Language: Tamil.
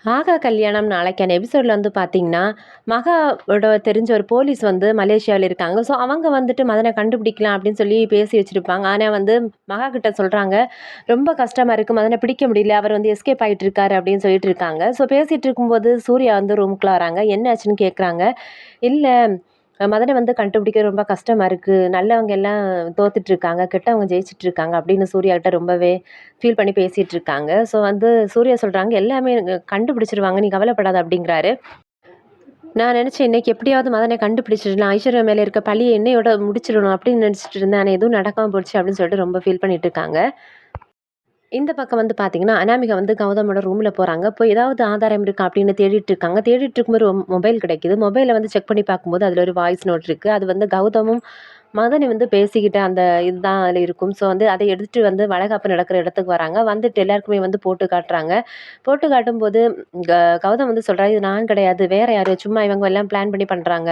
ஆகா கல்யாணம் நாளைக்கான எபிசோட்ல வந்து பார்த்தீங்கன்னா, மகாவோட தெரிஞ்ச ஒரு போலீஸ் வந்து மலேசியாவுல இருக்காங்க. ஸோ, அவங்க வந்துட்டு மதன கண்டுபிடிக்கலாம் அப்படின்னு சொல்லி பேசி வச்சிருப்பாங்க. ஆனா வந்து மகா கிட்ட சொல்றாங்க, "ரொம்ப கஷ்டமா இருக்கு. மதன பிடிக்க முடியல. அவர் வந்து எஸ்கேப் ஆயிட்டு இருக்காரு" அப்படின்னு சொல்லிட்டு இருக்காங்க. ஸோ, பேசிட்டு இருக்கும்போது சூர்யா வந்து ரூமுக்குள்ள வராங்க. என்ன ஆச்சுன்னு கேட்குறாங்க. "இல்ல மதன வந்து கண்டுபிடிக்க ரொம்ப கஷ்டமா இருக்கு. நல்லவங்க எல்லாம் தோத்துட்டு இருக்காங்க. கெட்டவங்க ஜெயிச்சுட்டு இருக்காங்க" அப்படின்னு சூர்யா கிட்ட ரொம்பவே ஃபீல் பண்ணி பேசிட்டு இருக்காங்க. ஸோ வந்து சூர்யா சொல்றாங்க, "எல்லாமே கண்டுபிடிச்சுருவாங்க. நீ கவலைப்படாத" அப்படிங்கிறாரு. நான் நெனச்சேன் இன்னைக்கு எப்படியாவது மதன கண்டுபிடிச்சிடலாம். ஐஸ்வர்யா மேல இருக்க பழிய என்னையோட முடிச்சிடணும் அப்படின்னு நெனச்சுட்டு இருந்தேன். ஆனா எதுவும் நடக்காம போச்சு அப்படின்னு சொல்லிட்டு ரொம்ப ஃபீல் பண்ணிட்டு இருக்காங்க. இந்த பக்கம் வந்து பார்த்தீங்கன்னா, அனாமிகா வந்து கௌதமோட ரூம்ல போறாங்க. போய் ஏதாவது ஆதாரம் இருக்கா அப்படின்னு தேடிட்டு இருக்காங்க. தேடிட்டு இருக்கும்போது ஒரு மொபைல் கிடைக்குது. மொபைல வந்து செக் பண்ணி பார்க்கும்போது அதுல ஒரு வாய்ஸ் நோட் இருக்கு. அது வந்து கௌதமும், மதனி வந்து பேசிக்கிட்ட அந்த இதுதான் அதுல இருக்கும். ஸோ வந்து அத எடுத்துட்டு வந்து வளைகாப்பு நடக்கிற இடத்துக்கு வராங்க. வந்துட்டு எல்லாருக்குமே வந்து போட்டு காட்டுறாங்க. போட்டு காட்டும்போது க கௌதம் வந்து சொல்றாரு, "இது நான் கிடையாது. வேற யாரோ சும்மா இவங்க எல்லாம் பிளான் பண்ணி பண்றாங்க."